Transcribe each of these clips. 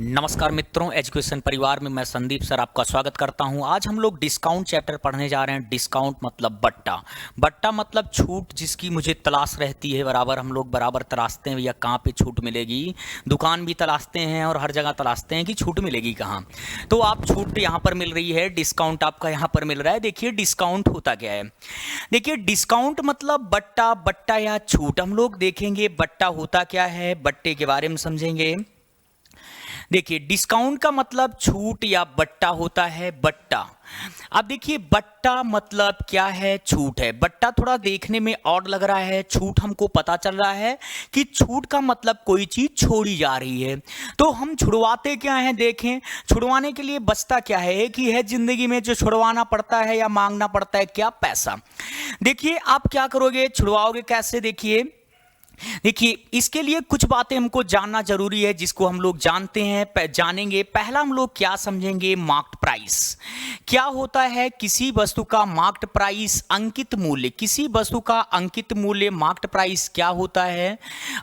नमस्कार मित्रों, एजुकेशन परिवार में मैं संदीप सर आपका स्वागत करता हूं। आज हम लोग डिस्काउंट चैप्टर पढ़ने जा रहे हैं। डिस्काउंट मतलब बट्टा, बट्टा मतलब छूट जिसकी मुझे तलाश रहती है। बराबर हम लोग बराबर तलाशते हैं भैया कहाँ पे छूट मिलेगी। दुकान भी तलाशते हैं और हर जगह तलाशते हैं कि छूट मिलेगी कहाँ। तो आप छूट यहाँ पर मिल रही है, डिस्काउंट आपका यहाँ पर मिल रहा है। देखिए डिस्काउंट होता क्या है। देखिए डिस्काउंट मतलब बट्टा, बट्टा या छूट। हम लोग देखेंगे बट्टा होता क्या है, बट्टे के बारे में समझेंगे। देखिए डिस्काउंट का मतलब छूट या बट्टा होता है। बट्टा, अब देखिए बट्टा मतलब क्या है, छूट है। बट्टा थोड़ा देखने में ऑड लग रहा है, छूट हमको पता चल रहा है कि छूट का मतलब कोई चीज छोड़ी जा रही है। तो हम छुड़वाते क्या हैं, देखें छुड़वाने के लिए बचता क्या है, एक ही है जिंदगी में जो छुड़वाना पड़ता है या मांगना पड़ता है, क्या, पैसा। देखिए आप क्या करोगे, छुड़वाओगे कैसे। देखिए इसके लिए कुछ बातें हमको जानना जरूरी है जिसको हम लोग जानते हैं, जानेंगे। पहला हम लोग क्या समझेंगे, मार्क्ड प्राइस क्या होता है। किसी वस्तु का मार्क्ड प्राइस, अंकित मूल्य। किसी वस्तु का अंकित मूल्य, मार्क्ड प्राइस क्या होता है,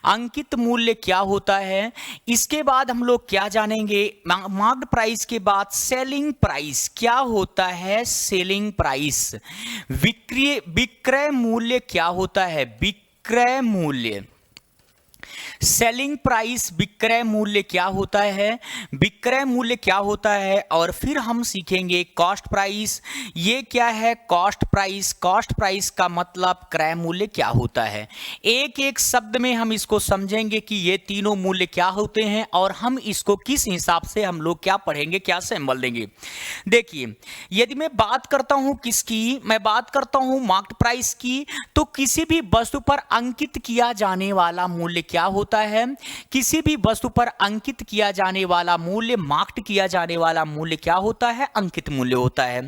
अंकित मूल्य क्या होता है। इसके बाद हम लोग क्या जानेंगे, मार्क्ड प्राइस के बाद सेलिंग प्राइस क्या होता है, सेलिंग प्राइस। विक्रय मूल्य क्या होता है, विक्रय मूल्य। सेलिंग प्राइस, विक्रय मूल्य क्या होता है, विक्रय मूल्य क्या होता है। और फिर हम सीखेंगे कॉस्ट प्राइस। ये क्या है, कॉस्ट प्राइस। कॉस्ट प्राइस का मतलब क्रय मूल्य क्या होता है। एक एक शब्द में हम इसको समझेंगे कि ये तीनों मूल्य क्या होते हैं और हम इसको किस हिसाब से हम लोग क्या पढ़ेंगे, क्या सिंबल देंगे। देखिए यदि मैं बात करता हूं किसकी, मैं बात करता हूं मार्क्ड प्राइस की, तो किसी भी वस्तु पर अंकित किया जाने वाला मूल्य क्या होता है। किसी भी वस्तु पर अंकित किया जाने वाला मूल्य, मार्क्ड किया जाने वाला मूल्य क्या होता है, अंकित मूल्य होता है।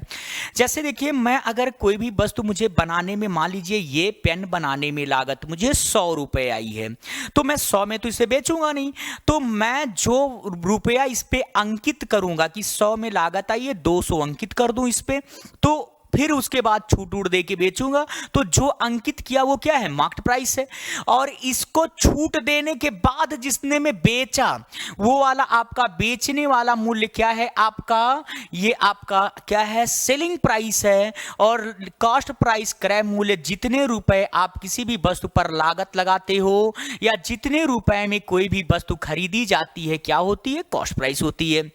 जैसे देखिए मैं अगर कोई भी वस्तु मुझे बनाने में, मान लीजिए ये पेन बनाने में लागत मुझे 100 रुपए आई है, तो मैं 100 में तो इसे बेचूंगा नहीं। तो मैं जो रुपया इस पे अंकित करूंगा कि 100 में लागत आई है, 200 अंकित कर दूं इस पे, तो फिर उसके बाद छूट उड़ दे के बेचूंगा। तो जो अंकित किया वो क्या है, मार्क्ड प्राइस है। और इसको छूट देने के बाद जिसने में बेचा, वो वाला आपका बेचने वाला मूल्य क्या है आपका, ये आपका क्या है, सेलिंग प्राइस है। और कॉस्ट प्राइस, क्रय मूल्य, जितने रुपए आप किसी भी वस्तु पर लागत लगाते हो या जितने रुपए में कोई भी वस्तु खरीदी जाती है, क्या होती है, कॉस्ट प्राइस होती है।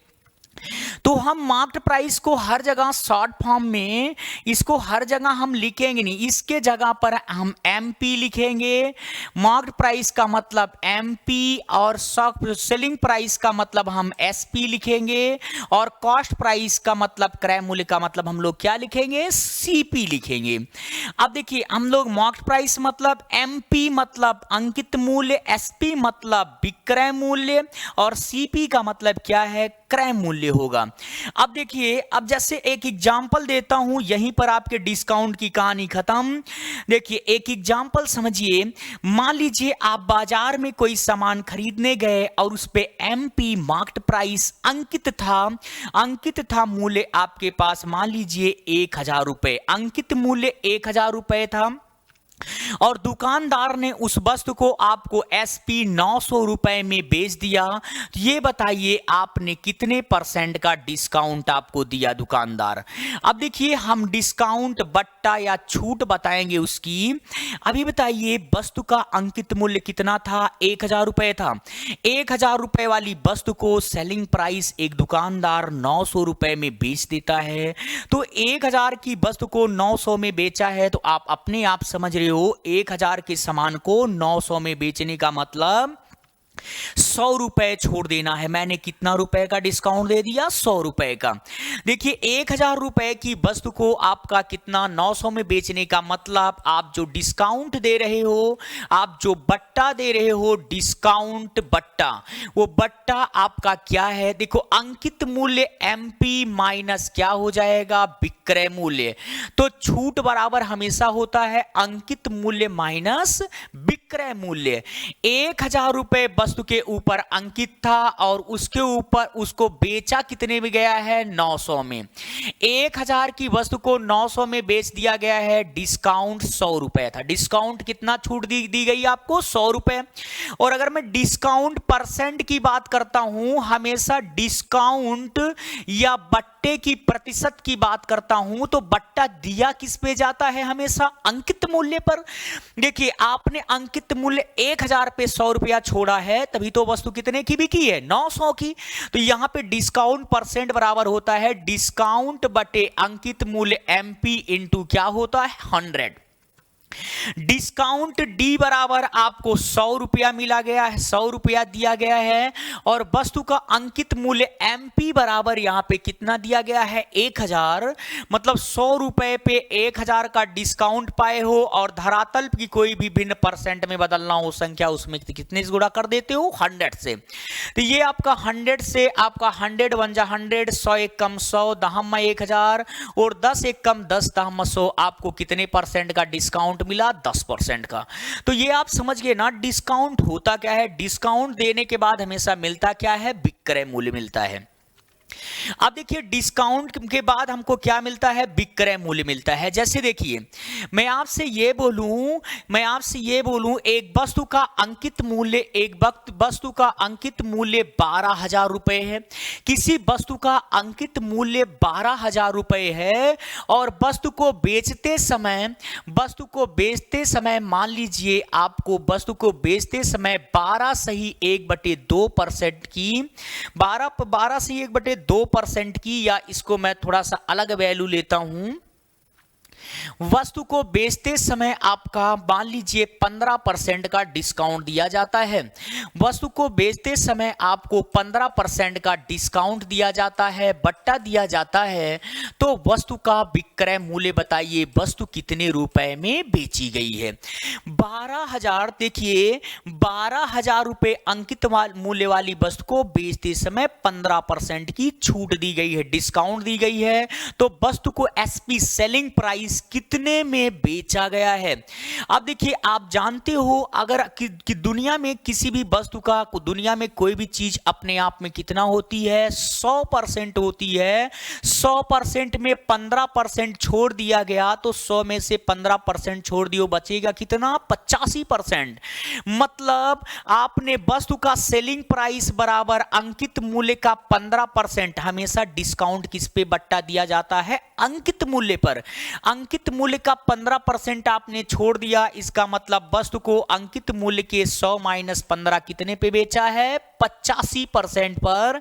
तो हम मार्क्ड प्राइस को हर जगह शॉर्ट फॉर्म में, इसको हर जगह हम लिखेंगे नहीं, इसके जगह पर हम एमपी लिखेंगे। मार्क्ड प्राइस का मतलब एमपी और सेलिंग प्राइस का मतलब हम एसपी लिखेंगे। और कॉस्ट प्राइस का मतलब, क्रय मूल्य का मतलब हम लोग क्या लिखेंगे, सीपी लिखेंगे। अब देखिए हम लोग मार्क्ड प्राइस मतलब एमपी मतलब अंकित मूल्य, एसपी मतलब विक्रय मूल्य और सीपी का मतलब क्या है, क्रय मूल्य होगा। अब देखिए, अब जैसे एक एग्जांपल देता हूं, यहीं पर आपके डिस्काउंट की कहानी खत्म। देखिए एक एग्जांपल समझिए, मान लीजिए आप बाजार में कोई सामान खरीदने गए और उस पे एमपी मार्क्ड प्राइस अंकित था मूल्य आपके पास, मान लीजिए 1000 रुपए, अंकित मूल्य 1000 रुपए था। और दुकानदार ने उस वस्तु को आपको एसपी 900 रुपए में बेच दिया। ये बताइए आपने कितने % का डिस्काउंट आपको दिया दुकानदार। अब देखिए हम डिस्काउंट, बट्टा या छूट बताएंगे उसकी। अभी बताइए वस्तु का अंकित मूल्य कितना था, 1000 रुपए था। 1000 रुपए वाली वस्तु को सेलिंग प्राइस एक दुकानदार 900 रुपए में बेच देता है। तो 1000 की वस्तु को 900 में बेचा है, तो आप अपने आप समझ रहे हो 1000 के सामान को 900 में बेचने का मतलब 100 रुपए छोड़ देना है। मैंने कितना रुपए का डिस्काउंट दे दिया, 100 रुपए का। देखिए 1000 रुपए की वस्तु को आपका कितना, 900 में बेचने का मतलब आप जो डिस्काउंट दे रहे हो, आप जो बट्टा दे रहे हो, डिस्काउंट बट्टा, वो बट्टा आपका क्या है, देखो अंकित मूल्य एमपी माइनस क्या हो जाएगा, विक्रय मूल्य। तो छूट बराबर हमेशा होता है अंकित मूल्य माइनस विक्रय मूल्य। 1000 रुपए वस्तु के ऊपर अंकित था और उसके ऊपर उसको बेचा कितने में गया है, 900 में। 1000 की वस्तु को 900 में बेच दिया गया है, डिस्काउंट 100 रुपए था। डिस्काउंट कितना छूट दी गई आपको, 100 रुपए। और अगर मैं डिस्काउंट परसेंट की बात करता हूं, हमेशा डिस्काउंट या बट्टे की प्रतिशत की बात करता हूं तो बट्टा दिया किस पे जाता है, हमेशा अंकित मूल्य पर। देखिए आपने अंकित मूल्य 1000 पे 100 रुपया छोड़ा है, तभी तो वस्तु कितने की बिकी है, 900 की। तो यहां पे डिस्काउंट परसेंट बराबर होता है डिस्काउंट बटे अंकित मूल्य एमपी इंटू क्या होता है, 100। डिस्काउंट डी बराबर आपको 100 रुपया मिला गया है, 100 रुपया दिया गया है। और वस्तु का अंकित मूल्य एमपी बराबर यहां पे कितना दिया गया है, 1000। मतलब 100 रुपए पे 1000 का डिस्काउंट पाए हो और धरातल की कोई भी भिन्न परसेंट में बदलना हो संख्या, उसमें कितने से गुणा कर देते हो, 100 से। तो ये आपका 100 से आपका 100 बन जा 100, 100 एक कम 100, दहम 1000 और 10 एक कम 10 दहम 100। आपको कितने परसेंट का डिस्काउंट मिला, 10% का। तो ये आप समझ गए ना, डिस्काउंट होता क्या है। डिस्काउंट देने के बाद हमेशा मिलता क्या है, विक्रय मूल्य मिलता है। अब देखिए डिस्काउंट के बाद हमको क्या मिलता है, विक्रय मूल्य मिलता है। जैसे देखिए मैं आपसे ये बोलूं एक वस्तु का अंकित मूल्य, वस्तु का अंकित मूल्य 12,000 रुपए है। किसी वस्तु का अंकित मूल्य 12,000 रुपए है और वस्तु को बेचते समय मान लीजिए आपको वस्तु को बेचते समय 12 सही 1/2% की 12 से 1/2% की, या इसको मैं थोड़ा सा अलग वैल्यू लेता हूं, वस्तु को बेचते समय आपका मान लीजिए 15% का डिस्काउंट दिया जाता है। वस्तु को बेचते समय आपको 15% का डिस्काउंट दिया जाता है, बट्टा दिया जाता है। तो वस्तु का विक्रय मूल्य बताइए, वस्तु कितने रुपए में बेची गई है। 12,000, देखिए 12,000 रुपए अंकित मूल्य वाली वस्तु को बेचते समय 15% की छूट दी गई है, डिस्काउंट दी गई है। तो वस्तु को एसपी सेलिंग प्राइस कितने में बेचा गया है। अब देखिए आप जानते हो अगर कि दुनिया में किसी भी वस्तु का, दुनिया में कोई भी चीज अपने आप में कितना होती है, 100% होती है। 100% में 15% छोड़ दिया गया तो 100 में से 15% छोड़ दियो, बचेगा कितना, 85%। मतलब आपने वस्तु का सेलिंग प्राइस बराबर अंकित मूल्य का 15%, हमेशा डिस्काउंट किस पे बट्टा दिया जाता है, अंकित मूल्य पर। अंकित मूल्य का 15% आपने छोड़ दिया, इसका मतलब वस्तु को अंकित मूल्य के 100 माइनस 15 कितने पे बेचा है, 85% पर।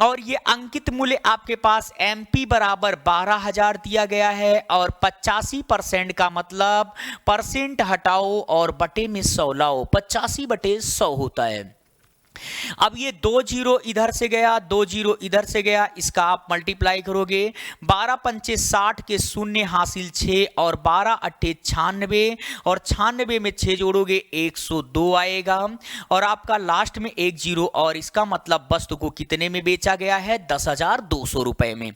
और ये अंकित मूल्य आपके पास एमपी बराबर 12,000 दिया गया है और 85% का मतलब परसेंट हटाओ और बटे में 100 लाओ, 85/100 होता है। अब ये 2 जीरो इधर से गया, 2 जीरो इधर से गया, इसका आप मल्टीप्लाई करोगे, 12 पंचे 60 के शून्य हासिल 6 और 12 अट्ठे 96 और 96 में 6 जोड़ोगे 102 आएगा और आपका लास्ट में 1 जीरो, और इसका मतलब वस्तु को कितने में बेचा गया है, 10,200 रुपए में।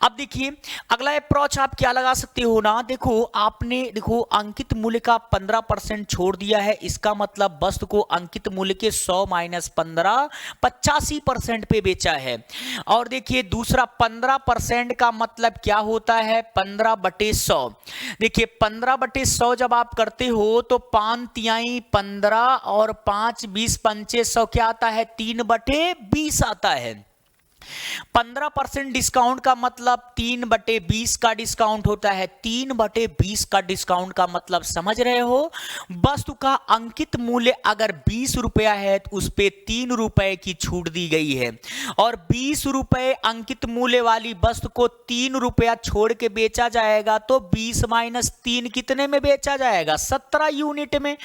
अब देखिए अगला अप्रोच आप क्या लगा सकते हो ना, देखो आपने अंकित मूल्य का 15% छोड़ दिया है, इसका मतलब वस्तु को अंकित मूल्य के 100 माइनस 15 85% पे बेचा है। और देखिए दूसरा 15% का मतलब क्या होता है, 15/100। देखिए 15/100 जब आप करते हो तो 5 तिहाई 15 और 5 20 पंचे 100 क्या आता है, 3/20 आता है। 15% डिस्काउंट का मतलब 3/20 का डिस्काउंट होता है। 3/20 का डिस्काउंट का मतलब समझ रहे हो, वस्तु का अंकित मूल्य अगर 20 रुपया है तो उस पे 3 रुपए की छूट दी गई है और 20 रुपए अंकित मूल्य वाली वस्तु को 3 रुपया छोड़ के बेचा जाएगा तो 20 माइनस 3 कितने में बेचा जाएगा, 17 यूनिट में।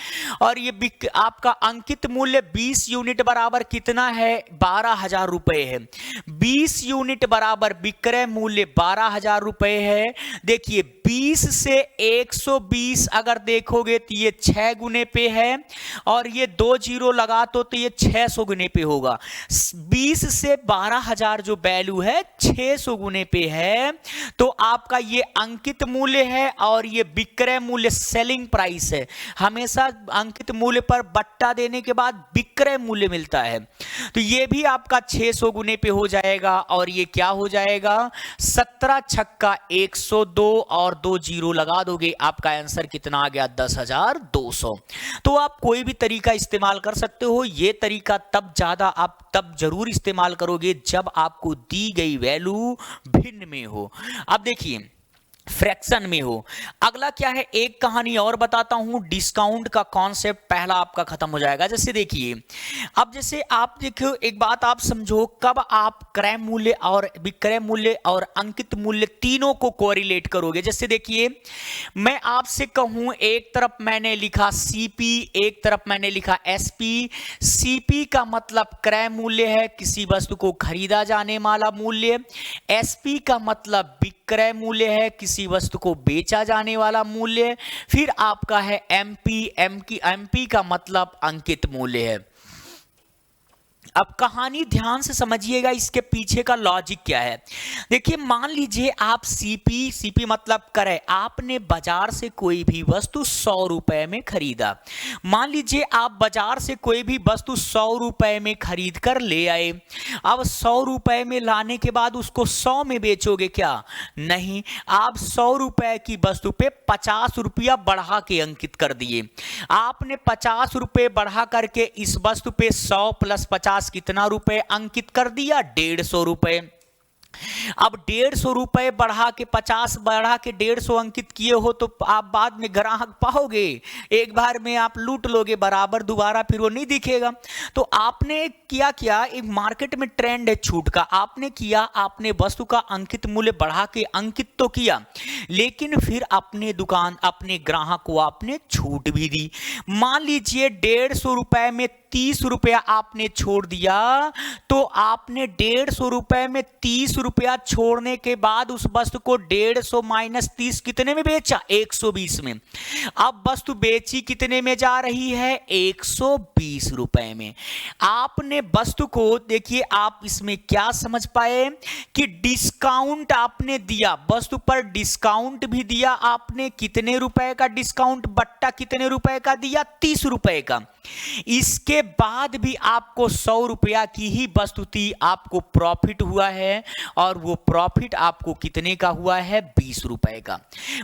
और ये आपका अंकित मूल्य 20 यूनिट बराबर कितना है, 12,000 रुपए है। 20 यूनिट बराबर विक्रय मूल्य 12,000 रुपए है। देखिए 20 से 120 अगर देखोगे तो ये 6 गुने पे है, और ये 2 जीरो लगा तो ये 600 गुने पे होगा। 20 से 12,000 जो वैल्यू है 600 गुने पे है, तो आपका ये अंकित मूल्य है और ये विक्रय मूल्य सेलिंग प्राइस है। हमेशा अंकित मूल्य पर बट्टा देने के बाद विक्रय मूल्य मिलता है, तो ये भी आपका 600 गुने पे हो जाएगा। और ये क्या हो जाएगा, 17 छक्का 102 और 2 जीरो लगा दोगे, आपका आंसर कितना आ गया, 10,200। तो आप कोई भी तरीका इस्तेमाल कर सकते हो। ये तरीका आप तब जरूर इस्तेमाल करोगे जब आपको दी गई वैल्यू भिन्न में हो। अब देखिए फ्रैक्शन में हो। अगला क्या है, एक कहानी और बताता हूं। डिस्काउंट का कॉन्सेप्ट पहला आपका खत्म हो जाएगा। जैसे देखिए, अब जैसे आप देखो, एक बात आप समझो, कब आप क्रय मूल्य और विक्रय मूल्य और अंकित मूल्य तीनों को कोरिलेट करोगे। जैसे देखिए, मैं आपसे कहूं, एक तरफ मैंने लिखा सीपी, एक तरफ मैंने लिखा एसपी। सीपी का मतलब क्रय मूल्य है, किसी वस्तु को खरीदा जाने वाला मूल्य। एसपी का मतलब विक्रय मूल्य है, किसी वस्तु को बेचा जाने वाला मूल्य। फिर आपका है एमपी। एमपी का मतलब अंकित मूल्य है। अब कहानी ध्यान से समझिएगा, इसके पीछे का लॉजिक क्या है। देखिए, मान लीजिए आप सीपी मतलब क्रय, आपने बाजार से कोई भी वस्तु 100 रुपए में खरीदा। मान लीजिए आप बाजार से कोई भी वस्तु 100 रुपए में खरीद कर ले आए। अब 100 रुपए में लाने के बाद उसको 100 में बेचोगे क्या? नहीं, आप 100 रुपए की वस्तु पे 50 रुपया बढ़ा के अंकित कर दिए। आपने 50 रुपए बढ़ा करके इस वस्तु पे 100 प्लस 50 कितना रुपए अंकित कर दिया? 150 रुपए। अब 150 रुपए बढ़ा के 50 बढ़ा के 150 अंकित किए हो, तो आप बाद में ग्राहक पाओगे, एक बार में आप लूट लोगे बराबर, दोबारा फिर वो नहीं दिखेगा। तो आपने क्या एक मार्केट में ट्रेंड है छूट का, आपने किया, आपने वस्तु का अंकित मूल्य बढ़ा के अंकित तो किया, लेकिन फिर अपने ग्राहक को आपने छूट भी दी। मान लीजिए 150 रुपए में 30 रुपया आपने छोड़ दिया, तो आपने 150 रुपए में 30 रुपया छोड़ने के बाद उस वस्तु को 150 माइनस 30 कितने में बेचा? 120 में। अब वस्तु बेची कितने में जा रही है? 120 रुपए में। आपने वस्तु को, देखिए आप इसमें क्या समझ पाए कि डिस्काउंट आपने दिया, वस्तु पर डिस्काउंट भी दिया आपने। कितने रुपए का डिस्काउंट? बट्टा कितने रुपए का दिया? 30 रुपए का। इसके बाद भी आपको 100 रुपया की ही वस्तु थी, आपको प्रॉफिट हुआ है, और वो प्रॉफिट आपको कितने का हुआ है? 20 रुपए का।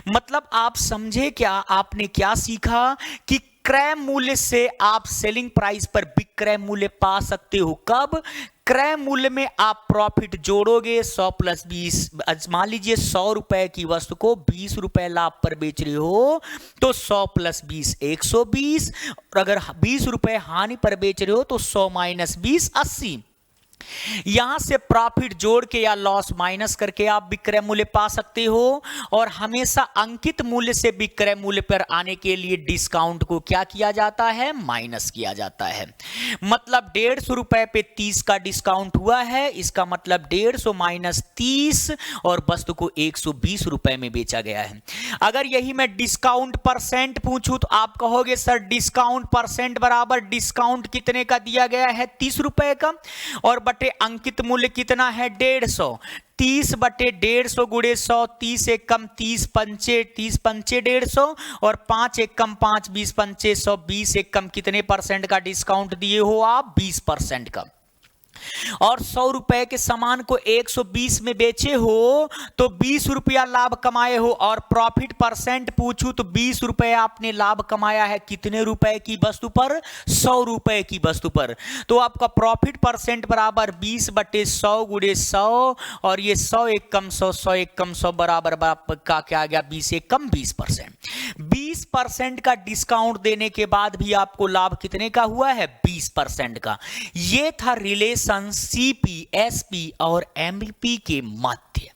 मतलब आप समझे क्या? आपने क्या सीखा कि क्रय मूल्य से आप सेलिंग प्राइस पर विक्रय मूल्य पा सकते हो। कब? क्रय मूल्य में आप प्रॉफिट जोड़ोगे, 100 प्लस 20। मान लीजिए 100 रुपए की वस्तु को 20 रुपए लाभ पर बेच रहे हो, तो 100 प्लस 20 120, और अगर 20 रुपए हानि पर बेच रहे हो तो 100 माइनस 20 80। यहां से प्रॉफिट जोड़ के या लॉस माइनस करके आप विक्रय मूल्य पा सकते हो। और हमेशा अंकित मूल्य से विक्रय मूल्य पर आने के लिए डिस्काउंट को क्या किया जाता है? माइनस किया जाता है। मतलब 150 रुपए पे 30 का डिस्काउंट हुआ है, इसका मतलब 150 माइनस 30, और वस्तु को 120 रुपए में बेचा गया है। अगर यही मैं डिस्काउंट परसेंट पूछूं तो आप कहोगे सर डिस्काउंट परसेंट बराबर डिस्काउंट कितने का दिया गया है? 30 रुपए का, और बटे अंकित मूल्य कितना है? 150। 30 बटे 150 गुणे 100, 30 एक कम 30 पंचे 150, और 5 एक कम 5 20 पंचे 100, 20 एक कम कितने परसेंट का डिस्काउंट दिए हो आप? 20% का। और 100 रुपए के सामान को 120 में बेचे हो तो 20 रुपया लाभ कमाए हो, और प्रॉफिट परसेंट पूछूं तो 20 रुपए आपने लाभ कमाया है कितने रुपए की वस्तु पर? 100 रुपए की वस्तु पर। तो आपका प्रॉफिट परसेंट बराबर 20 बटे 100 गुणे 100, और ये 100 एक कम 100, 100 एक कम 100 बराबर का क्या आ गया? 20 एक कम 20%। 20% का डिस्काउंट देने के बाद भी आपको लाभ कितने का हुआ है? 20% का। ये था रिलेशन सीपी, एसपी और एमपी के मध्य।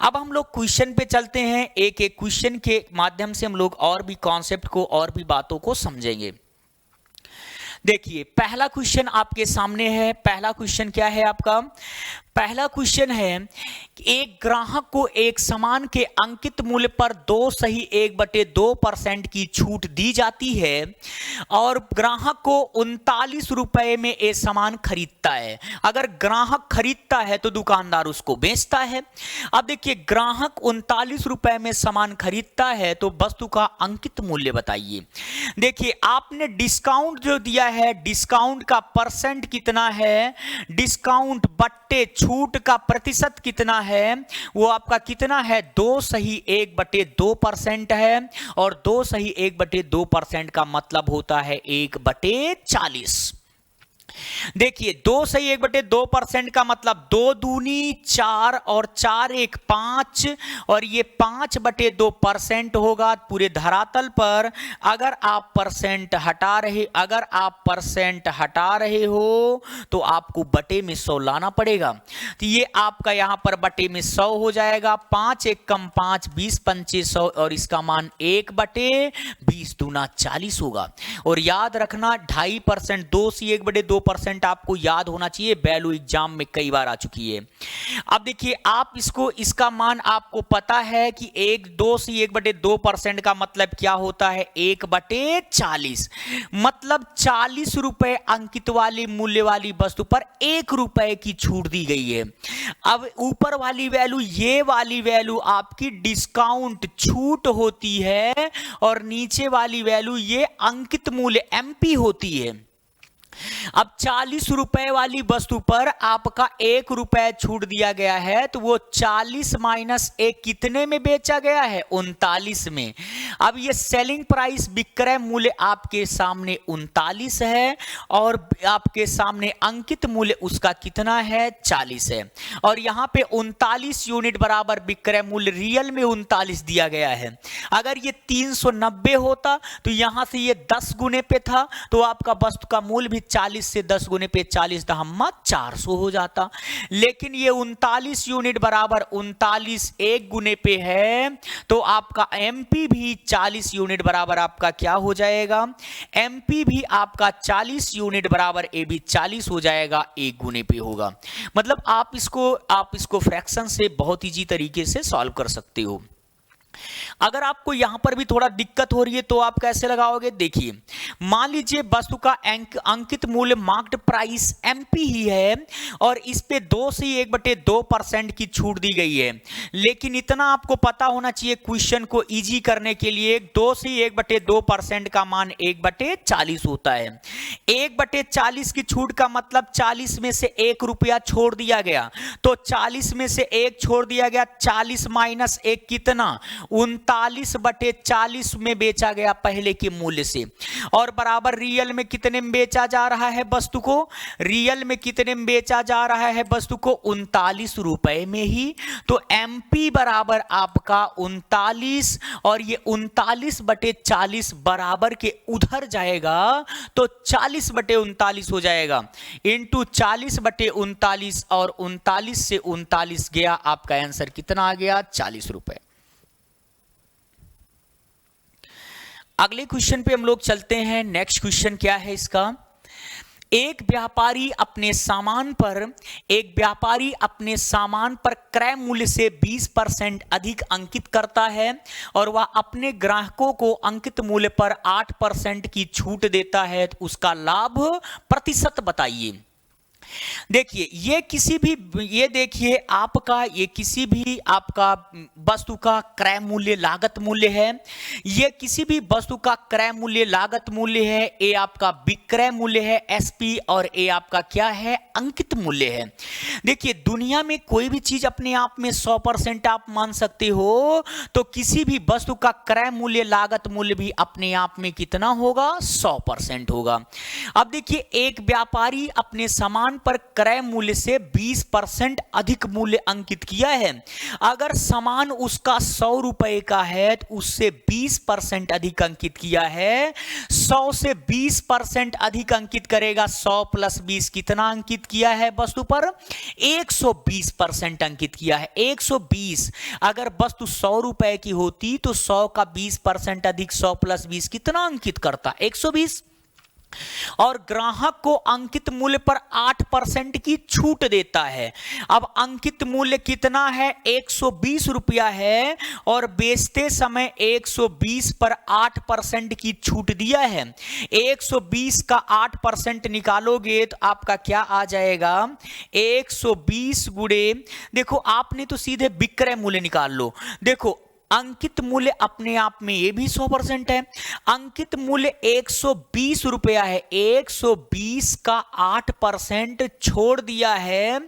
अब हम लोग क्वेश्चन पे चलते हैं। एक एक क्वेश्चन के माध्यम से हम लोग और भी कॉन्सेप्ट को, और भी बातों को समझेंगे। देखिए पहला क्वेश्चन आपके सामने है। पहला क्वेश्चन क्या है आपका? पहला क्वेश्चन है कि एक ग्राहक को एक सामान के अंकित मूल्य पर 2.1/2% की छूट दी जाती है और ग्राहक को 39 रुपए में ये सामान खरीदता है। अगर ग्राहक खरीदता है तो दुकानदार उसको बेचता है। अब देखिए, ग्राहक 39 रुपए में सामान खरीदता है तो वस्तु का अंकित मूल्य बताइए। देखिए, आपने डिस्काउंट जो दिया है, डिस्काउंट का परसेंट कितना है, डिस्काउंट बट्टे छूट का प्रतिशत कितना है, वो आपका कितना है, 2/1/2% है। और 2/1/2% का मतलब होता है 1/40। देखिए, 2/1/2% का मतलब 2 दूनी 4 और 4 1 5 और ये 5/2% होगा पूरे धरातल पर। अगर आप परसेंट हटा रहे हो तो आपको बटे में 100 लाना पड़ेगा। तो ये आपका यहां पर बटे में 100 हो जाएगा। 5 1 कम 5 20 पंचे 100 और इसका मान 1/20 दूना 40 होगा। और याद रखना 2.5%, 2/1/2% आपको याद होना चाहिए, वैल्यू एग्जाम में कई बार आ चुकी है। अब देखिए, आप इसका मान आपको पता है कि 2/1/2% का मतलब क्या होता है, 1/40। मतलब 40 रुपए अंकित वाले मूल्य वाली वस्तु पर 1 रुपए की छूट दी गई है। अब ऊपर वाली वैल्यू, ये वाली वैल्यू आपकी डिस्काउंट छूट होती है और नीचे वाली वैल्यू ये अंकित मूल्य एमपी होती है। अब 40 रुपए वाली वस्तु पर आपका 1 रुपए छूट दिया गया है तो वो 40 माइनस 1 कितने में बेचा गया है, 39 में। अब ये सेलिंग प्राइस, विक्रय मूल्य आपके सामने 39 है और आपके सामने अंकित मूल्य उसका कितना है, 40 है। और यहां पे 39 यूनिट बराबर विक्रय मूल्य रियल में 39 दिया गया है। अगर ये 390 होता तो यहां से ये 10 गुने पे था तो आपका वस्तु का मूल्य भी 40 से 10 गुने पे 40 दहम्मा 400 हो जाता। लेकिन ये 39 यूनिट बराबर 39 1 गुने पे है तो आपका एमपी भी 40 यूनिट बराबर आपका क्या हो जाएगा, एमपी भी आपका 40 यूनिट बराबर ए भी 40 हो जाएगा, 1 गुने पे होगा। मतलब आप इसको फ्रैक्शन से बहुत ईजी तरीके से सॉल्व कर सकते हो। अगर आपको यहां पर भी थोड़ा दिक्कत हो रही है तो आप कैसे लगाओगे, देखिए, मान लीजिए वस्तु का अंकित मूल्य मार्क्ड प्राइस एमपी ही है और इस पे 2/1/2% की छूट दी गई है। लेकिन इतना आपको पता होना चाहिए क्वेश्चन को इजी करने के लिए, 2/1/2% का मान 1/40 होता है। 1/40 की छूट का मतलब 40 में से 1 रुपया छोड़ दिया गया, तो 40 में से 1 छोड़ दिया गया, 40 माइनस 1 कितना, 39/40 में बेचा गया पहले के मूल्य से। और बराबर रियल में कितने में बेचा जा रहा है वस्तु को, रियल में कितने में बेचा जा रहा है वस्तु को, 39 रुपए में ही। तो एमपी बराबर आपका 39 और ये 39/40 बराबर के उधर जाएगा तो 40/39 हो जाएगा, इंटू 40/39 और 39 से 39 गया, आपका आंसर कितना आ गया, 40 रुपए। अगले क्वेश्चन पे हम लोग चलते हैं। नेक्स्ट क्वेश्चन क्या है इसका, एक व्यापारी अपने सामान पर क्रय मूल्य से 20% अधिक अंकित करता है और वह अपने ग्राहकों को अंकित मूल्य पर 8% की छूट देता है, तो उसका लाभ प्रतिशत बताइए। देखिए, ये किसी भी आपका वस्तु का क्रय मूल्य लागत मूल्य है, ये किसी भी वस्तु का क्रय मूल्य लागत मूल्य है, ये आपका विक्रय मूल्य है एसपी और ये आपका क्या है, अंकित मूल्य है। देखिए, दुनिया में कोई भी चीज अपने आप में 100% आप मान सकते हो, तो किसी भी वस्तु का क्रय मूल्य लागत मूल्य भी अपने आप में कितना होगा, 100% होगा। अब देखिए, एक व्यापारी अपने सामान पर क्रय मूल्य से 20% अधिक मूल्य अंकित किया है। अगर सामान उसका 100 रुपए का है तो उससे 20% अधिक अंकित किया है। 100 से 20% अधिक अंकित करेगा, 100 + 20 कितना अंकित किया है वस्तु पर, 120% अंकित किया है। 120, अगर वस्तु 100 रुपए की होती तो 100 का 20% अधिक 100 + 20 कितना अंकित करता, 120। और ग्राहक को अंकित मूल्य पर 8% की छूट देता है। अब अंकित मूल्य कितना है, 120 रुपया है और बेचते समय 120 पर 8% की छूट दिया है। 120 का 8% निकालोगे तो आपका क्या आ जाएगा, 120 गुणे, देखो आपने तो सीधे विक्रय मूल्य निकाल लो। देखो अंकित मूल्य अपने आप में ये भी 100% है। अंकित मूल्य 120 रुपया है, 120 का 8% छोड़ दिया है,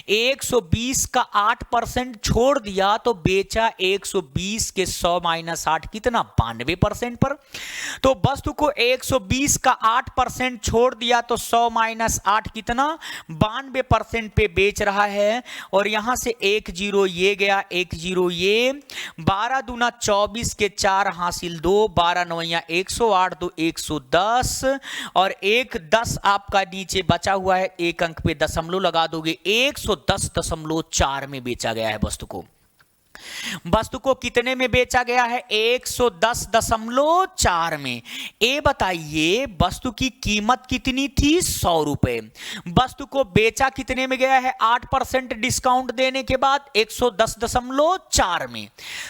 120 का 8% छोड़ दिया तो बेचा 120 के 100 माइनस 8 कितना, 92% पर। तो वस्तु को 120 का 8% छोड़ दिया तो 100 माइनस 8 कितना, 92% पे बेच रहा है। और यहां से 1 0 ये गया, 1 0 ये, 12 दूना 24 के 4 हासिल 2, 12 नवैया 108, 2 110 और 1 10 आपका नीचे बचा हुआ है, एक अंक पे दशमलव लगा दोगे, 110.4 में बेचा गया है वस्तु को। वस्तु को कितने में बेचा गया है, 110.4 में। ए बताइए वस्तु की कीमत कितनी थी, 100 रुपए। वस्तु को बेचा कितने में गया है, 8% डिस्काउंट देने के बाद 110.4 में।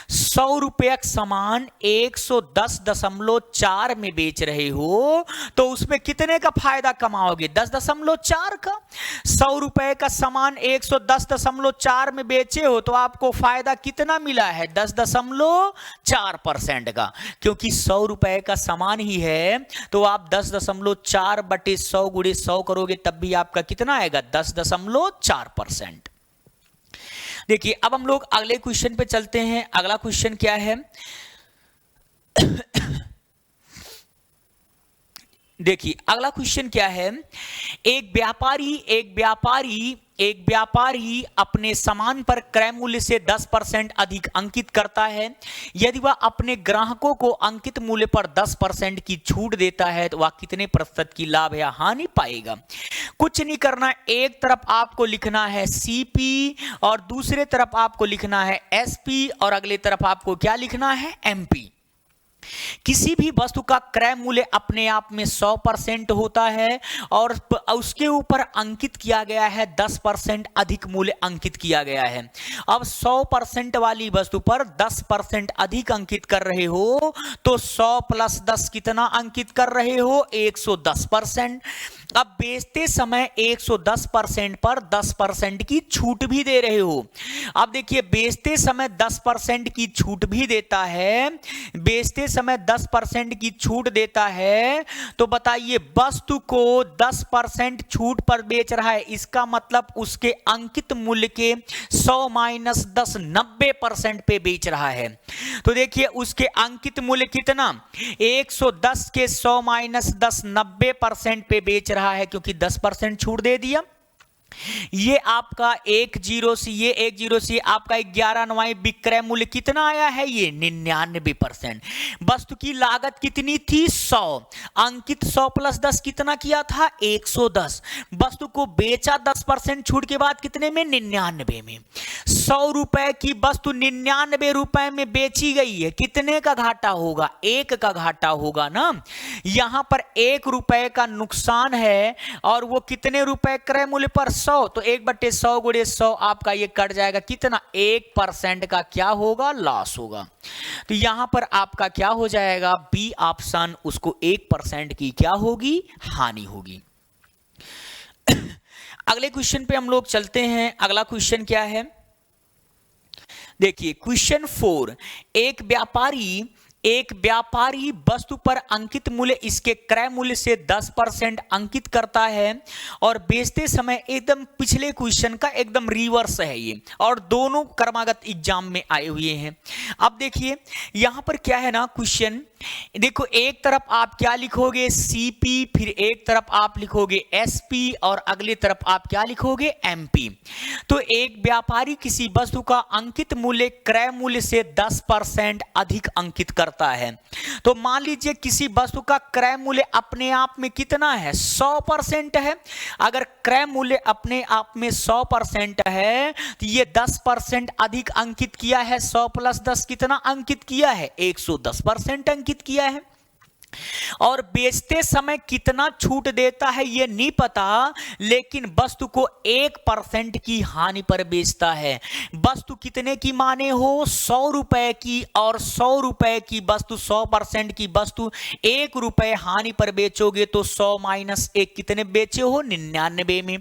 100 रुपये सामान 110.4 में बेच रहे हो तो उसमें कितने का फायदा कमाओगे, 10.4 का। 100 रुपए का सामान 110.4 में बेचे हो तो आपको फायदा कितना मिला है, 10.4% का। क्योंकि 100 रुपए का सामान ही है तो आप 10.4 बटे 100 गुणे 100 करोगे तब भी आपका कितना आएगा, 10.4%। देखिए अब हम लोग अगले क्वेश्चन पे चलते हैं। अगला क्वेश्चन क्या है, देखिए अगला क्वेश्चन क्या है, एक व्यापारी अपने सामान पर क्रय मूल्य से 10% अधिक अंकित करता है। यदि वह अपने ग्राहकों को अंकित मूल्य पर 10% की छूट देता है तो वह कितने प्रतिशत की लाभ या हानि पाएगा। कुछ नहीं करना, एक तरफ आपको लिखना है सीपी और दूसरे तरफ आपको लिखना है एसपी और अगले तरफ आपको क्या लिखना है, एमपी। किसी भी वस्तु का क्रय मूल्य अपने आप में 100% होता है और उसके ऊपर अंकित किया गया है 10% अधिक मूल्य अंकित किया गया है। अब 100% वाली वस्तु पर 10% अधिक अंकित कर रहे हो तो 100 प्लस 10 कितना अंकित कर रहे हो, 110%। अब बेचते समय 110% पर 10% की छूट भी दे रहे हो। अब देखिए बेचते समय 10% की छूट भी देता है, बेचते समय 10% की छूट देता है तो बताइए वस्तु को 10% छूट पर बेच रहा है, इसका मतलब उसके अंकित मूल्य के 100 माइनस 10 90% पे बेच रहा है। तो देखिए उसके अंकित मूल्य कितना, 110 के 100 माइनस 10 90% पे बेच रहा है क्योंकि 10% छूट दे दिया। ये आपका 1 0 से ये 1 0 से आपका 11 नवाई विक्रय मूल्य कितना आया है, ये 99%। वस्तु की लागत कितनी थी, 100, अंकित 100 प्लस 10 कितना किया था, 110। वस्तु को बेचा 10% छूट के बाद कितने में, 99 में। 100 रुपए की वस्तु 99 रुपए में बेची गई है, कितने का घाटा होगा, 1 का घाटा होगा ना। यहां पर 1 रुपए का नुकसान है और वो कितने रुपए क्रय मूल्य पर, 100, तो 1/100 गुणे 100 आपका ये कट जाएगा, कितना, 1% का क्या होगा, लॉस होगा। तो यहां पर आपका क्या हो जाएगा, बी ऑप्शन, उसको 1% की क्या होगी, हानि होगी। अगले क्वेश्चन पे हम लोग चलते हैं। अगला क्वेश्चन क्या है, देखिए क्वेश्चन 4, एक व्यापारी वस्तु पर अंकित मूल्य इसके क्रय मूल्य से 10% अंकित करता है और बेचते समय, एकदम पिछले क्वेश्चन का एकदम रिवर्स है ये, और दोनों क्रमागत एग्जाम में आए हुए हैं। अब देखिए यहां पर क्या है ना क्वेश्चन, देखो एक तरफ आप क्या लिखोगे, सीपी, फिर एक तरफ आप लिखोगे एसपी और अगली तरफ आप क्या लिखोगे, एमपी। तो एक व्यापारी किसी वस्तु का अंकित मूल्य क्रय मूल्य से 10% अधिक अंकित करता है। तो मान लीजिए किसी वस्तु का क्रय मूल्य अपने आप में कितना है, 100% है। अगर क्रय मूल्य अपने आप में 100% है तो ये 10% अधिक अंकित किया है, 100 प्लस 10 कितना अंकित किया है, 110% अंकित किया है। और बेचते समय कितना छूट देता है ये नहीं पता, लेकिन वस्तु को 1% की हानि पर बेचता है। वस्तु कितने की माने हो, 100 रुपए की, और 100 रुपए की वस्तु, 100% की वस्तु 1 रुपए हानि पर बेचोगे तो 100 माइनस 1 कितने बेचे हो, 99 में।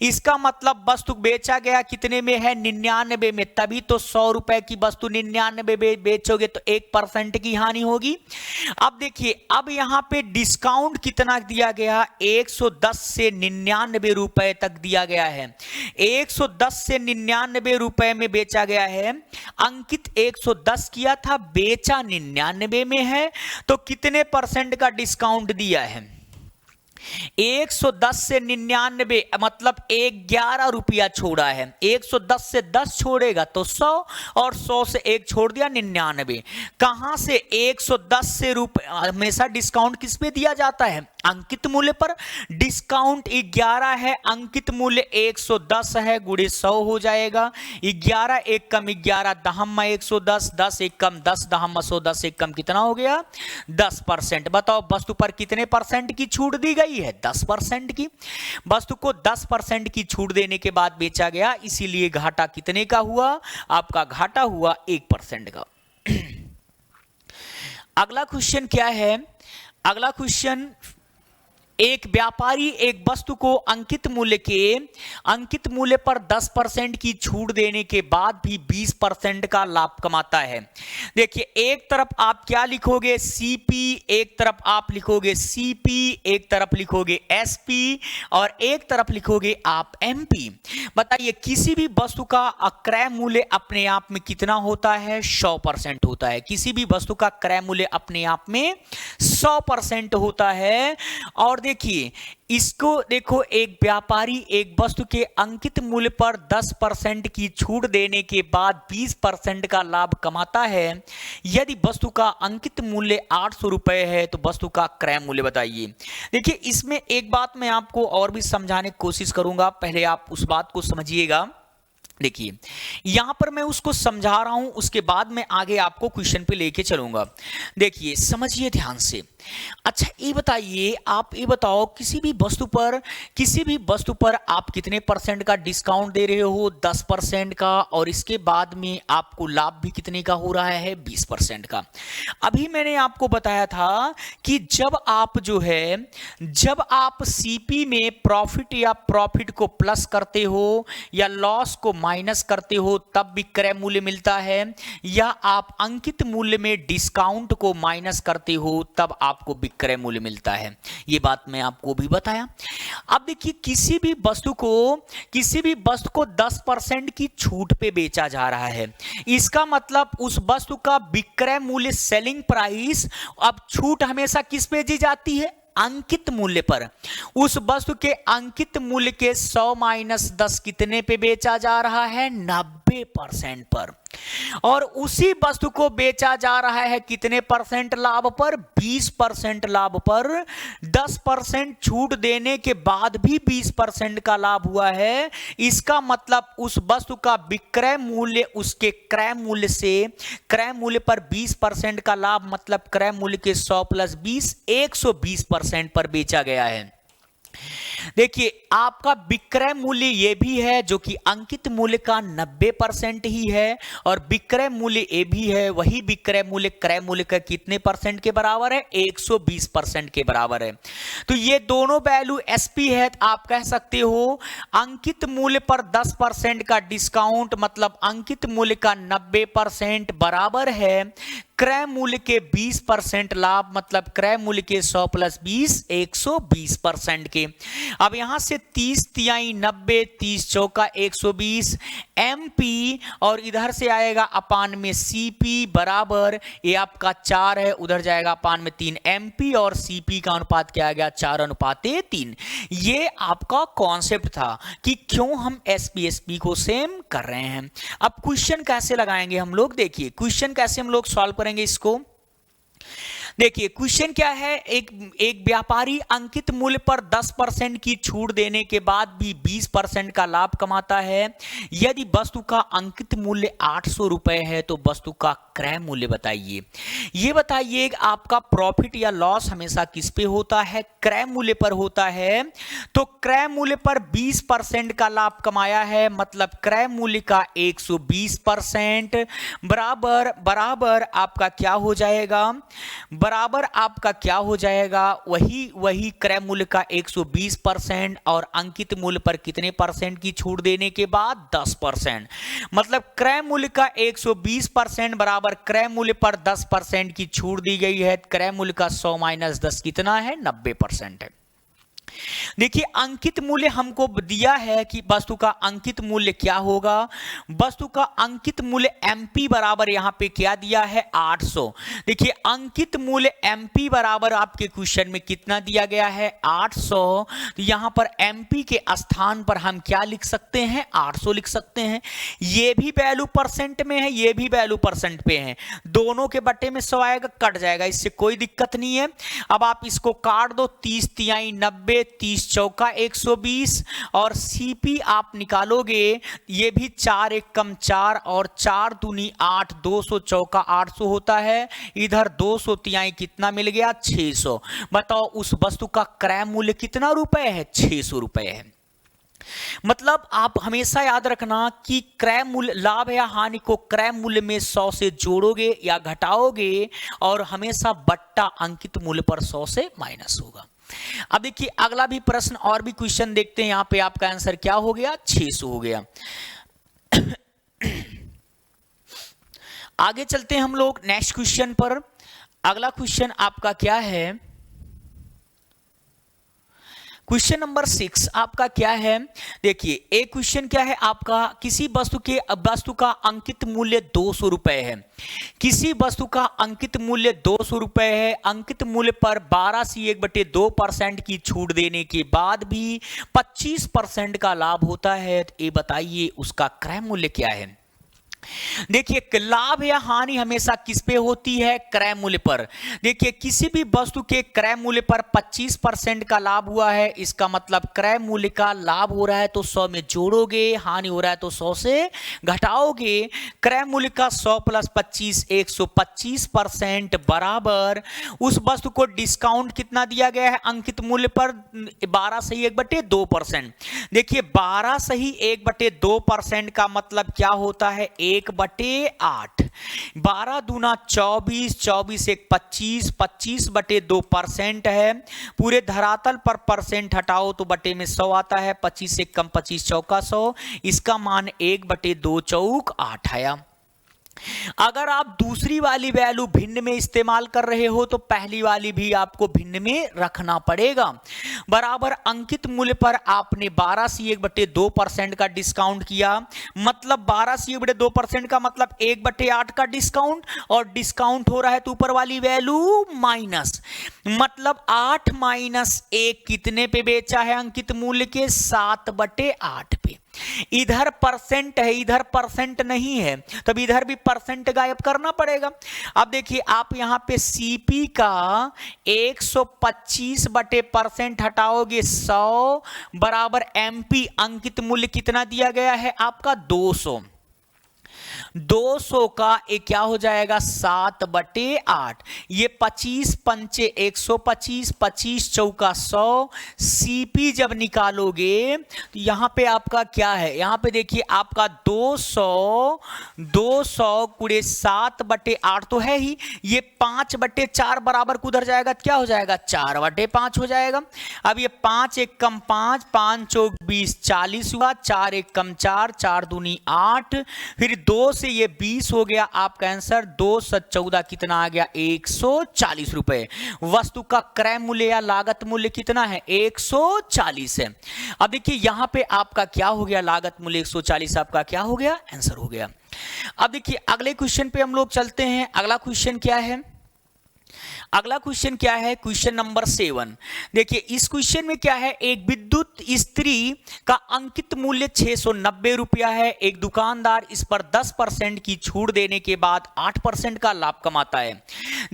इसका मतलब वस्तु बेचा गया कितने में है, 99 में, तभी तो 100 रुपए की वस्तु 99 में बेचोगे तो 1% की हानि होगी। अब देखिए, अब यहां पे डिस्काउंट कितना दिया गया, 110 से 99 रुपए तक दिया गया है। 110 से 99 रुपए में बेचा गया है। अंकित 110 किया था, बेचा 99 में है, तो कितने परसेंट का डिस्काउंट दिया है, 110 से 99 मतलब 11 रुपया छोड़ा है। 110 से 10 छोड़ेगा तो 100, और 100 से 1 छोड़ दिया 99। कहां से 110 से रुपए, हमेशा डिस्काउंट किस पे दिया जाता है, अंकित मूल्य पर। डिस्काउंट 11 है, अंकित मूल्य 110 है, गुणे 100 हो जाएगा। 11 एक कम 11, दहम 110, 10 एक कम 10, दहम 100, 10 एक कम कितना हो गया, 10%। बताओ वस्तु पर कितने परसेंट की छूट दी गई है, 10% की। वस्तु को 10% की छूट देने के बाद बेचा गया, इसीलिए घाटा कितने का हुआ, आपका घाटा हुआ 1% का। अगला क्वेश्चन क्या है, अगला क्वेश्चन, एक व्यापारी एक वस्तु को अंकित मूल्य पर 10% की छूट देने के बाद भी 20% का लाभ कमाता है। देखिए, एक तरफ आप क्या लिखोगे, सीपी, एक तरफ आप लिखोगे सीपी, एक तरफ लिखोगे एसपी, और एक तरफ लिखोगे आप एमपी। बताइए, किसी भी वस्तु का क्रय मूल्य अपने आप में कितना होता है, 100% होता है। किसी भी वस्तु का क्रय मूल्य अपने आप में 100% होता है। और देखिए, इसको देखो, एक व्यापारी एक वस्तु के अंकित मूल्य पर 10% की छूट देने के बाद 20% का लाभ कमाता है। यदि वस्तु का अंकित मूल्य 800 रुपए है तो वस्तु का क्रय मूल्य बताइए। देखिए, इसमें एक बात मैं आपको और भी समझाने की कोशिश करूंगा, पहले आप उस बात को समझिएगा। देखिए, यहां पर मैं उसको समझा रहा हूं, उसके बाद मैं आगे आपको क्वेश्चन पे लेके चलूंगा। देखिए, समझिए ध्यान से। अच्छा, ये बताइए, आप ये बताओ, किसी भी वस्तु पर आप कितने परसेंट का डिस्काउंट दे रहे हो, 10% का, और इसके बाद में आपको लाभ भी कितने का हो रहा है, 20% का। अभी मैंने आपको बताया था कि जब आप सीपी में प्रॉफिट को प्लस करते हो या लॉस को माइनस करते हो तब विक्रय मूल्य मिलता है, या आप अंकित मूल्य में डिस्काउंट को माइनस करते हो तब आपको विक्रय मूल्य मिलता है। यह बात मैं आपको भी बताया। अब देखिए, किसी भी वस्तु को 10% की छूट पे बेचा जा रहा है, इसका मतलब उस वस्तु का विक्रय मूल्य, सेलिंग प्राइस, अब छूट हमेशा किस पे दी जाती है, अंकित मूल्य पर। उस वस्तु के अंकित मूल्य के 100 माइनस 10 कितने पे बेचा जा रहा है, 90% पर। और उसी वस्तु को बेचा जा रहा है कितने परसेंट लाभ पर, 20% लाभ पर। 10% छूट देने के बाद भी 20% का लाभ हुआ है। इसका मतलब उस वस्तु का विक्रय मूल्य उसके क्रय मूल्य पर 20% का लाभ, मतलब क्रय मूल्य के 100 प्लस 20, 120% पर बेचा गया है। देखिए, आपका विक्रय मूल्य यह भी है जो कि अंकित मूल्य का 90% ही है, और विक्रय मूल्य ये भी है, वही विक्रय मूल्य क्रय मूल्य का कितने परसेंट के बराबर है, 120% के बराबर है। तो ये दोनों वैल्यू एसपी है। आप कह सकते हो अंकित मूल्य पर 10% का डिस्काउंट, मतलब अंकित मूल्य का 90% बराबर है क्रय मूल्य के 20% लाभ, मतलब क्रय मूल्य के 100 प्लस 20, 120% के। अब यहां से 30 तिहाई 90, 30 चौका 120 एमपी, और इधर से आएगा अपान में सीपी बराबर, ये आपका 4 है, उधर जाएगा अपान में 3 एमपी, और सीपी का अनुपात क्या आ गया, 4:3। ये आपका कॉन्सेप्ट था कि क्यों हम एसपी को सेम कर रहे हैं। अब क्वेश्चन कैसे लगाएंगे हम लोग, देखिए क्वेश्चन कैसे हम लोग सॉल्व करेंगे इसको। देखिए क्वेश्चन क्या है, एक व्यापारी अंकित मूल्य पर 10% की छूट देने के बाद भी 20% का लाभ कमाता है। यदि वस्तु का अंकित मूल्य 800 रुपए है तो वस्तु का क्रय मूल्य बताइए। ये बताइए आपका प्रॉफिट या लॉस हमेशा किस पे होता है, क्रय मूल्य पर होता है। तो क्रय मूल्य पर 20% का लाभ कमाया है, मतलब क्रय मूल्य का 120% बराबर बराबर आपका क्या हो जाएगा, बराबर आपका क्या हो जाएगा, वही क्रय मूल्य का 120% और अंकित मूल्य पर कितने परसेंट की छूट देने के बाद 10%, मतलब क्रय मूल्य का 120% बराबर क्रय मूल्य पर 10% की छूट दी गई है। क्रय मूल्य का 100 माइनस 10 कितना है, 90% है। देखिए अंकित मूल्य हमको दिया है कि वस्तु का अंकित मूल्य क्या होगा, वस्तु का अंकित मूल्य एमपी बराबर यहां पे क्या दिया है, 800। देखिए अंकित मूल्य एमपी बराबर आपके क्वेश्चन में कितना दिया गया है, 800। तो यहां पर एमपी के स्थान पर हम क्या लिख सकते हैं, 800 लिख सकते हैं। ये भी वैल्यू परसेंट में है, ये भी वैल्यू परसेंट पे है, दोनों के बट्टे में 100 आएगा, कट जाएगा, इससे कोई दिक्कत नहीं है। अब आप इसको काट दो, 30 तिहाई 90, 30 चौका 120 और सीपी आप निकालोगे, ये भी 4 एक कम 4 और 4 दूनी 8, 200 चौका 800 होता है, इधर 200 तिहाई कितना मिल गया, 600। बताओ उस वस्तु का क्रय मूल्य कितना रुपए है, 600 रुपए है। मतलब आप हमेशा याद रखना कि क्रय मूल्य, लाभ या हानि को क्रय मूल्य में 100 से जोड़ोगे या घटाओगे और हमेशा बट्टा अंकित मूल्य पर 100 से माइनस होगा। अब देखिए अगला भी प्रश्न और भी क्वेश्चन देखते हैं। यहां पे आपका आंसर क्या हो गया, 600 हो गया। आगे चलते हैं हम लोग नेक्स्ट क्वेश्चन पर। अगला क्वेश्चन आपका क्या है, क्वेश्चन नंबर 6 आपका क्या है। देखिए एक क्वेश्चन क्या है आपका, किसी वस्तु का अंकित मूल्य 200 रुपए है, किसी वस्तु का अंकित मूल्य 200 रुपए है, अंकित मूल्य पर 12/2% की छूट देने के बाद भी 25% का लाभ होता है। तो ये बताइए उसका क्रय मूल्य क्या है। देखिए लाभ या हानि हमेशा किस पे होती है, क्रय मूल्य पर। देखिए किसी भी वस्तु के क्रय मूल्य पर 25% का लाभ हुआ है, इसका मतलब क्रय मूल्य का लाभ हो रहा है तो 100 में जोड़ोगे, हानि हो रहा है तो 100 से घटाओगे। क्रय मूल्य का 100 प्लस 25 125% बराबर उस वस्तु को डिस्काउंट कितना दिया गया है, अंकित मूल्य पर 12 सही 1/2%। देखिए 12 सही 1/2% का मतलब क्या होता है, 1/8। 12 दूना 24, 24 एक 25, 25/2% है। पूरे धरातल पर परसेंट हटाओ तो बटे में 100 आता है, 25 एक कम 25 चौका 100, इसका मान 1/2 चौक 8 आया। अगर आप दूसरी वाली वैल्यू भिन्न में इस्तेमाल कर रहे हो तो पहली वाली भी आपको भिन्न में रखना पड़ेगा। बराबर अंकित मूल्य पर आपने 12 से 1/2% का डिस्काउंट किया, मतलब 12 से 1/2% का मतलब 1/8 का डिस्काउंट, और डिस्काउंट हो रहा है तो ऊपर वाली वैल्यू माइनस, मतलब 8 माइनस 1 कितने पे बेचा है, अंकित मूल्य के 7/8 पे। इधर परसेंट है, इधर परसेंट नहीं है, तब इधर भी परसेंट गायब करना पड़ेगा। अब देखिए आप यहां पे सीपी का 125/% हटाओगे 100 बराबर एमपी अंकित मूल्य कितना दिया गया है आपका 200। 200 का एक क्या हो जाएगा 7/8, ये 25 पंचे 125, 25 चौका 100, सीपी जब निकालोगे तो यहां पे आपका क्या है, यहां पे देखिए आपका 200 कुड़े 7/8 तो है ही, ये 5/4 बराबर कुधर जाएगा, क्या हो जाएगा 4/5 हो जाएगा। अब ये 5 एक कम 5, 5 चौक 20, 40 हुआ, 4 एक कम 4, 4 दूनी 8, फिर 2 से ये 20 हो गया आपका आंसर, 2 + 14 कितना आ गया 140 रुपए। वस्तु का क्रय मूल्य या लागत मूल्य कितना है 140 है। अब देखिए यहां पे आपका क्या हो गया, लागत मूल्य 140 आपका क्या हो गया, आंसर हो गया। अब देखिए अगले क्वेश्चन पे हम लोग चलते हैं। अगला क्वेश्चन क्या है, अगला क्वेश्चन क्या है, क्वेश्चन नंबर 7। देखिए इस क्वेश्चन में क्या है, एक विद्युत इस्त्री का अंकित मूल्य 690 रुपया है। एक दुकानदार इस पर 10% की छूट देने के बाद 8% का लाभ कमाता है।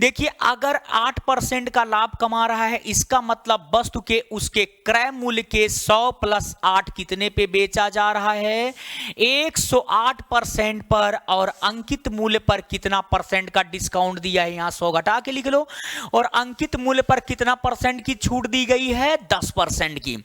देखिए अगर 8% का लाभ कमा रहा है, इसका मतलब वस्तु के उसके क्रय मूल्य के 100 प्लस 8 कितने पे बेचा जा रहा है, 108% पर। और अंकित मूल्य पर कितना परसेंट का डिस्काउंट दिया है, यहां 100 घटा के लिख लो। और अंकित मूल्य पर कितना परसेंट की छूट दी गई है, 10% की।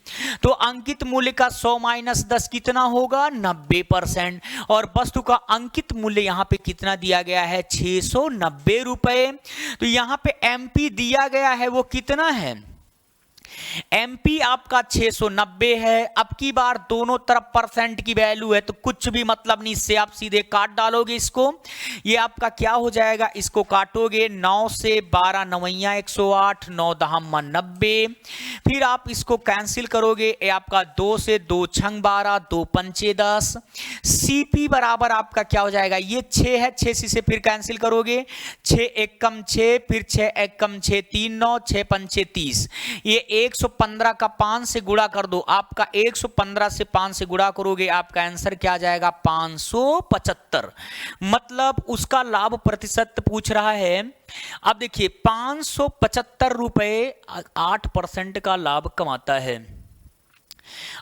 तो अंकित मूल्य का 100 माइनस 10 कितना होगा, 90%। और वस्तु का अंकित मूल्य यहां पे कितना दिया गया है, 690 रुपए। तो यहां पे एमपी दिया गया है वो कितना है, एमपी आपका 690 है। अब की बार दोनों तरफ परसेंट की वैल्यू है तो कुछ भी मतलब नहीं, इससे आप सीधे काट डालोगे इसको। ये आपका क्या हो जाएगा, इसको काटोगे 9 से 12 नवैया 108, 9 दहम्मा 90। फिर आप इसको कैंसिल करोगे, ये आपका 2 से 2 छंग 12, 2 पंचे 10। सीपी बराबर आपका क्या हो जाएगा, ये 6 है, 6 से फिर कैंसिल करोगे, 6 एक कम 6, फिर 6 एक कम 6, 3 9, 6 पंचे 30। ये 115 का 5 से गुणा कर दो, आपका 115 से 5 से गुणा करोगे, आपका आंसर क्या आ जाएगा, 575। मतलब उसका लाभ प्रतिशत पूछ रहा है। अब देखिए 575 रुपए 8% का लाभ कमाता है।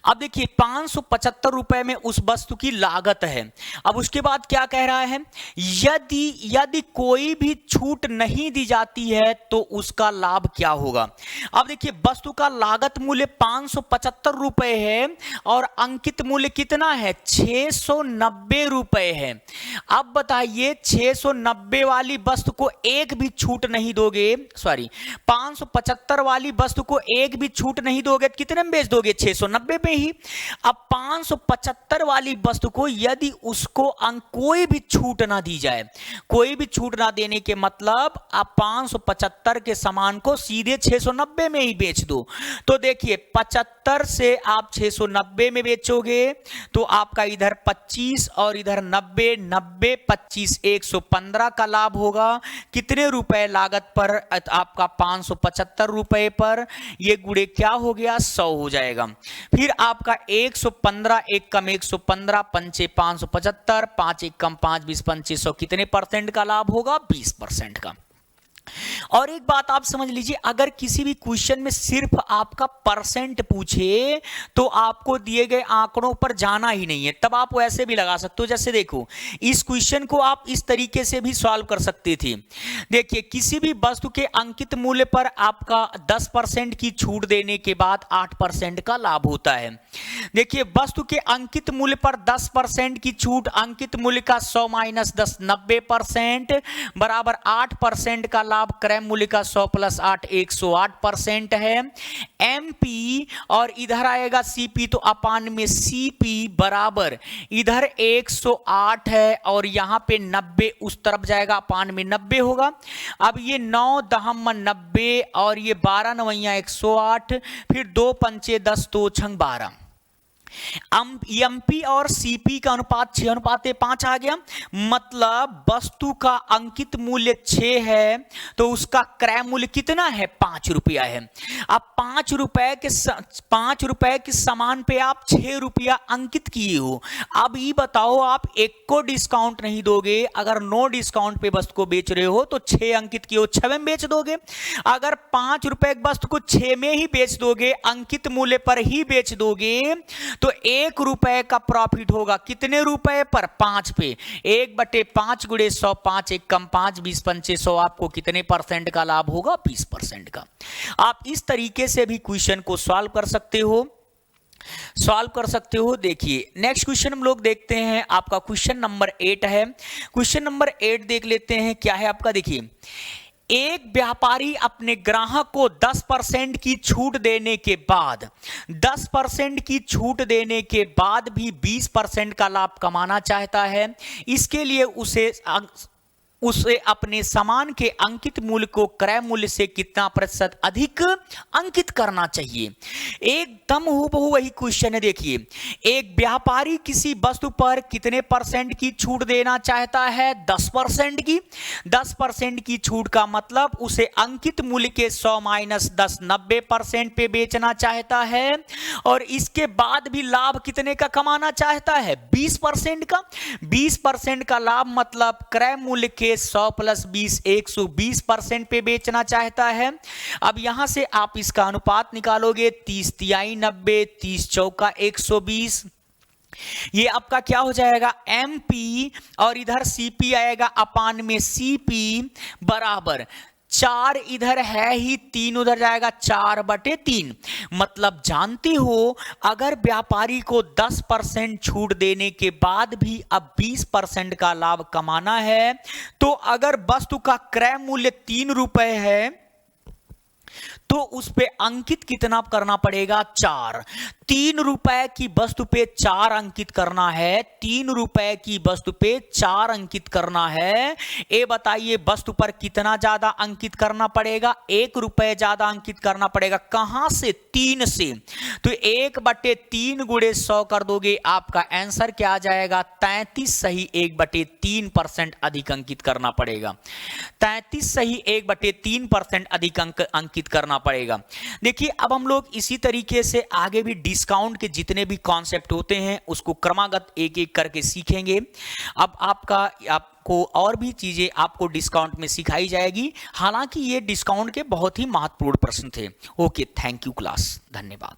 अब देखिए 575 रुपए में उस वस्तु की लागत है। अब उसके बाद क्या कह रहा है, यदि कोई भी छूट नहीं दी जाती है तो उसका लाभ क्या होगा। अब देखिए वस्तु का लागत मूल्य 575 रुपए है और अंकित मूल्य कितना है, 690 रुपए है। अब बताइए 690 वाली वस्तु को एक भी छूट नहीं दोगे, सॉरी 575 वाली वस्तु को एक भी छूट नहीं दोगे तो कितने में बेच दोगे, 690 पे ही। अब 575 वाली वस्तु को यदि उसको कोई भी छूट ना दी जाए, कोई भी छूट ना देने के मतलब आप 575 के सामान को सीधे 690 में ही बेच दो। तो देखिए 75 से आप 690 में बेचोगे तो आपका इधर 25 और इधर 90, 90 25 115 का लाभ होगा। कितने रुपए लागत पर, आपका 575 रुपए पर, ये गुणे क्या हो गया, 100 हो जाएगा। फिर आपका 115, एक कम 115, पंचे 575, 5 एक कम 5 20 पंचे 100, कितने परसेंट का लाभ होगा, 20% का। और एक बात आप समझ लीजिए, अगर किसी भी क्वेश्चन में सिर्फ आपका परसेंट पूछे तो आपको दिए गए आंकड़ों पर जाना ही नहीं है, तब आप वैसे भी लगा सकते हो। जैसे देखो इस क्वेश्चन को आप इस तरीके से भी सॉल्व कर सकते थे। देखिए किसी भी वस्तु के अंकित मूल्य पर आपका 10% की छूट देने के बाद 8% का लाभ होता है। देखिए वस्तु के अंकित मूल्य पर 10% की छूट, अंकित मूल्य का 100 माइनस 10 90% बराबर 8% का लाभ, क्रय मूल्य का 100 प्लस 8 108% है। एमपी और इधर आएगा सीपी, तो अपान में सीपी बराबर इधर 108 है और यहां पे 90 उस तरफ जाएगा, अपान में 90 होगा। अब ये 9 दहम्मा 90 और ये 12 नवैया 108, फिर 2 पंचे 10, 2 छंग 12। एमपी और सीपी का अनुपात 6:5 आ गया। मतलब वस्तु का अंकित मूल्य 6 है तो उसका क्रय मूल्य कितना है, 5 रुपया है। अब 5 रुपए के सामान पे आप 6 रुपया अंकित किए हो। अब ये बताओ आप एक को डिस्काउंट नहीं दोगे, अगर नो डिस्काउंट पे वस्तु को बेच रहे हो तो 6 अंकित किए हो 6 में बेच दोगे। अगर 5 रुपए की वस्तु को 6 में ही बेच दोगे, अंकित मूल्य पर ही बेच दोगे तो 1 रुपए का प्रॉफिट होगा, कितने रुपए पर, 5 पे। 1/5 गुणे 100, 5 एक कम 5 20 पंचे 100, आपको कितने परसेंट का लाभ होगा, 20% का। आप इस तरीके से भी क्वेश्चन को सॉल्व कर सकते हो। देखिए नेक्स्ट क्वेश्चन हम लोग देखते हैं, आपका क्वेश्चन नंबर 8 है। क्वेश्चन नंबर 8 देख लेते हैं क्या है आपका। देखिए एक व्यापारी अपने ग्राहक को 10% की छूट देने के बाद 10% की छूट देने के बाद भी 20% का लाभ कमाना चाहता है। इसके लिए उसे उसे अपने सामान के अंकित मूल्य को क्रय मूल्य से कितना प्रतिशत अधिक अंकित करना चाहिए। एकदम हूबहू वही क्वेश्चन है। देखिए, एक व्यापारी किसी वस्तु पर कितने परसेंट की छूट देना चाहता है? 10% की। 10% की छूट का मतलब उसे अंकित मूल्य के 100 माइनस 10 90% पे बेचना चाहता है, और इसके बाद भी लाभ कितने का कमाना चाहता है? 20% का। 20% का लाभ मतलब क्रय मूल्य के 100 प्लस 20 120% पे बेचना चाहता है। अब यहां से आप इसका अनुपात निकालोगे, 30 तिहाई 90, 30 चौका 120। ये आपका क्या हो जाएगा? MP, और इधर CP आएगा अपान में CP बराबर 4 इधर है ही, 3 उधर जाएगा, 4/3। मतलब जानते हो, अगर व्यापारी को 10% छूट देने के बाद भी अब 20% का लाभ कमाना है, तो अगर वस्तु का क्रय मूल्य 3 रुपए है तो उस पे अंकित कितना करना पड़ेगा? 4। 3 रुपए की वस्तु पे 4 अंकित करना है। 3 रुपए की वस्तु पे 4 अंकित करना है। ये बताइए वस्तु पर कितना ज्यादा अंकित करना पड़ेगा? 1 रुपए ज्यादा अंकित करना पड़ेगा। कहां से? 3 से। तो 1/3 गुणे 100 कर दोगे, आपका आंसर क्या आ जाएगा? 33 सही 1/3% अधिक अंकित करना पड़ेगा। 33 सही 1/3% अधिक अंकित करना पड़ेगा। देखिए, अब हम लोग इसी तरीके से आगे भी डिस्काउंट के जितने भी कॉन्सेप्ट होते हैं उसको क्रमागत एक एक करके सीखेंगे। अब आपको और भी चीजें आपको डिस्काउंट में सिखाई जाएगी। हालांकि ये डिस्काउंट के बहुत ही महत्वपूर्ण प्रश्न थे। ओके, थैंक यू क्लास, धन्यवाद।